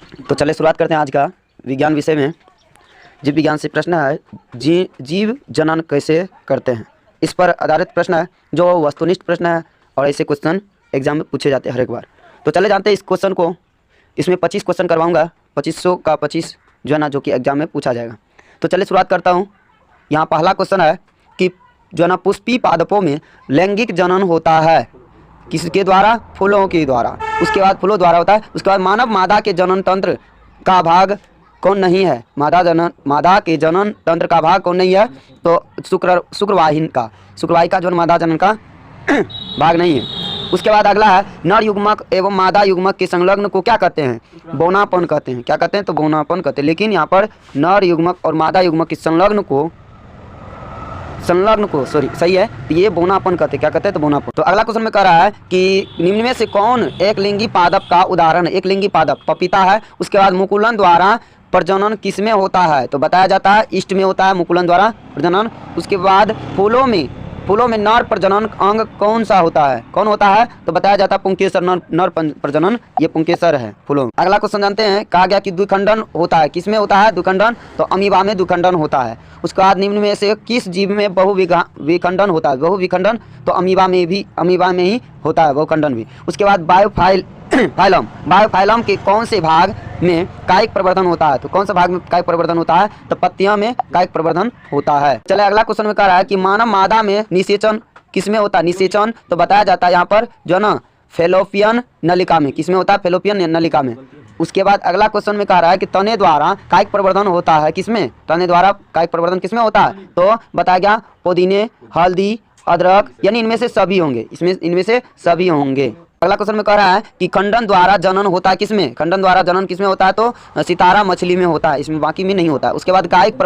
तो चलिए शुरुआत करते हैं आज का विज्ञान विषय में। जीव विज्ञान से प्रश्न है जीव जनन कैसे करते हैं, इस पर आधारित प्रश्न है जो वस्तुनिष्ठ प्रश्न है और ऐसे क्वेश्चन एग्जाम में पूछे जाते हैं हर एक बार। तो चले जानते हैं इस क्वेश्चन को। इसमें 25 क्वेश्चन करवाऊंगा, 2500 का 25 जो है ना, जो कि एग्जाम में पूछा जाएगा। तो चलिए शुरुआत करता हूँ। यहाँ पहला क्वेश्चन है कि जो है ना पुष्पी पादपों में लैंगिक जनन होता है किसके द्वारा? फूलों के द्वारा। उसके बाद फूलों द्वारा होता है। उसके बाद मानव मादा के जनन तंत्र का भाग कौन नहीं है? मादा के जनन तंत्र का भाग कौन नहीं है? तो शुक्रवाहिका जो मादा जनन का भाग नहीं है। उसके बाद अगला है नर युग्मक एवं मादा युग्मक के संलग्न को क्या कहते हैं? बौनापन कहते हैं। क्या कहते हैं? तो बौनापन कहते हैं। लेकिन यहाँ पर नर युग्मक और मादा युग्मक के संलग्न को सही है, तो ये बौनापन कहते हैं। क्या कहते हैं? तो बौनापन। तो अगला क्वेश्चन में कह रहा है कि निम्न में से कौन एक लिंगी पादप का उदाहरण है? एक लिंगी पादप पपीता है। उसके बाद मुकुलन द्वारा प्रजनन किस में होता है? तो बताया जाता है ईस्ट में होता है मुकुलन द्वारा प्रजनन। उसके बाद फूलों में नर प्रजनन अंग कौन सा होता है? कौन होता है? तो बताया जाता है पुंकेसर नर प्रजनन, ये पुंकेसर है फूलों। अगला क्वेश्चन जानते हैं। कहा गया कि द्विखंडन होता है, किस में होता है द्विखंडन? तो अमीबा में द्विखंडन होता है। उसके बाद निम्न में से किस जीव में बहुविखंडन होता है? बहुविखंडन तो अमीबा में ही होता है बहुखंडन भी। उसके बाद बायोफाइलम के कौन से भाग में कायिक प्रवर्धन होता है? तो कौन सा भाग में कायिक प्रवर्धन होता है? तो पत्तियों में कायिक प्रवर्धन होता है। चले अगला क्वेश्चन में कह रहा है कि मानव मादा में निषेचन किस में होता है? निषेचन तो बताया जाता है यहाँ पर जो ना फेलोपियन नलिका में। किस में होता है? फेलोपियन नलिका में। उसके बाद अगला क्वेश्चन में कह रहा है कि तने द्वारा कायिक प्रवर्धन होता है किसमें? तने द्वारा कायिक प्रवर्धन किसमें होता है? तो बताया गया पुदीने, हल्दी, अदरक, यानी इनमें से सभी होंगे। इनमें से सभी होंगे। अगला क्वेश्चन में कह रहा है कि खंडन द्वारा जनन होता है किसमें? खंडन द्वारा जनन किसमें होता है? तो सितारा मछली में होता है, इसमें बाकी में नहीं होता है। उसके बाद कायिक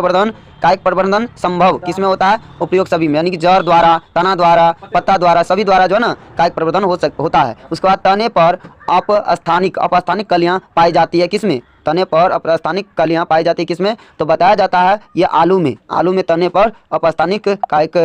प्रवर्धन संभव किसमें होता है? उपयोग सभी में, यानी कि जड़ द्वारा, तना द्वारा, पत्ता द्वारा, सभी द्वारा जो है ना कायिक प्रवर्धन होता है। उसके बाद तने पर अपस्थानिक कलियां पाई जाती है किसमें? तने पर अपस्थानिक कलियां पाई जाती है किसमें? तो बताया जाता है ये आलू में तने पर अपस्थानिक कायिक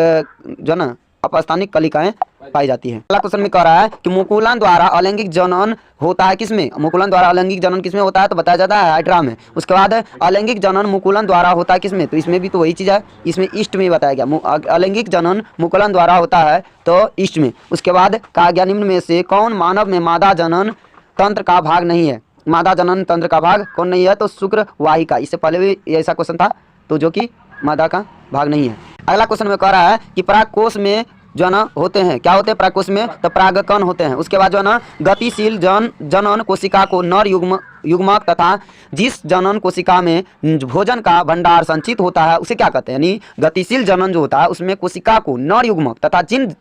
जो है ना अपस्थानिक कलिकाएं पाई जाती है। अगला क्वेश्चन में कह रहा है कि मुकुलन द्वारा अलैंगिक जनन होता है किसमें? मुकुलन द्वारा अलैंगिक जनन किसमें होता है? तो बताया जाता है हाइड्रा में। उसके बाद अलैंगिक जनन मुकुलन द्वारा होता है किसमें? तो इसमें भी तो वही चीज है, इसमें ईस्ट में बताया गया अलैंगिक जनन मुकुलन द्वारा होता है तो ईस्ट में। उसके बाद कहा गया निम्न में से कौन मानव में मादा जनन तंत्र का भाग नहीं है? मादा जनन तंत्र का भाग कौन नहीं है? तो शुक्रवाहिका। इससे पहले भी ऐसा क्वेश्चन था तो जो कि मादा का भाग नहीं है। अगला क्वेश्चन में कह रहा है कि परागकोश में जो है ना होते हैं, क्या होते हैं परागकोश में? तो परागकण होते हैं। उसके बाद जो है ना गतिशील जनन कोशिका को नर युग्मक तथा जिस जनन कोशिका में भोजन का भंडार संचित होता है उसे क्या कहते हैं? यानी गतिशील जनन जो होता है उसमें कोशिका को नर युग्मक तथा जिस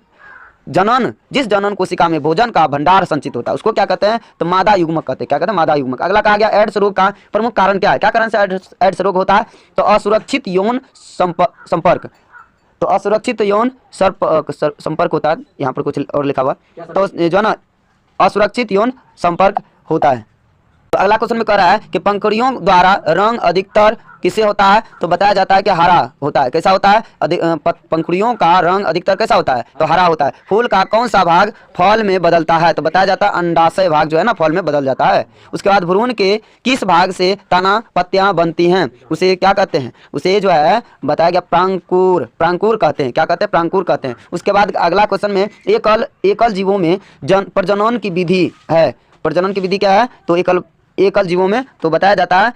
जनन कोशिका में भोजन का भंडार संचित होता है उसको क्या कहते हैं? तो मादा युग्मक कहते हैं। क्या कहते हैं? मादा युग्मक। अगला कहा गया एड्स रोग का प्रमुख कारण क्या है? क्या कारण से एड्स रोग होता है? तो असुरक्षित यौन संपर्क। तो असुरक्षित यौन संपर्क होता है। यहाँ पर कुछ और लिखा हुआ तो जो है ना असुरक्षित यौन संपर्क होता है। तो अगला क्वेश्चन में कह रहा है कि पंखुड़ियों द्वारा रंग अधिकतर किससे होता है? तो बताया जाता है कि हरा होता है। कैसा होता है? पंखुड़ियों का रंग अधिकतर कैसा होता है? तो हरा होता है। फूल का कौन सा भाग फल में बदलता है? तो बताया जाता है अंडाशय भाग जो है ना फल में बदल जाता है। उसके बाद भ्रूण के किस भाग से तना पत्तियां बनती हैं? उसे क्या कहते हैं? उसे जो है बताया गया प्रांकुर कहते हैं। क्या कहते हैं? प्रांकुर कहते हैं। उसके बाद अगला क्वेश्चन में एकल जीवों में प्रजनन की विधि है। प्रजनन की विधि क्या है? तो एकल जीवों में तो बताया जाता है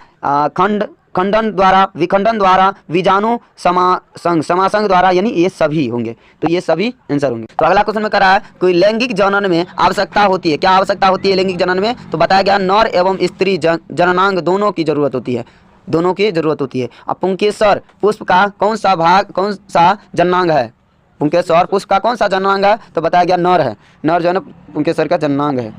खंडन द्वारा, विखंडन द्वारा, बीजाणु समासंग द्वारा, यानी ये सभी होंगे। तो ये सभी आंसर होंगे। तो अगला क्वेश्चन में करा है कोई लैंगिक जनन में आवश्यकता होती है। क्या आवश्यकता होती है लैंगिक जनन में? तो बताया गया नर एवं स्त्री जननांग दोनों की जरूरत होती है। दोनों की जरूरत होती है। अब पुंकेसर पुष्प का कौन सा जननांग है? पुंकेसर पुष्प का कौन सा जननांग है? तो बताया गया नर है। नर जो है ना पुंकेसर का जननांग है।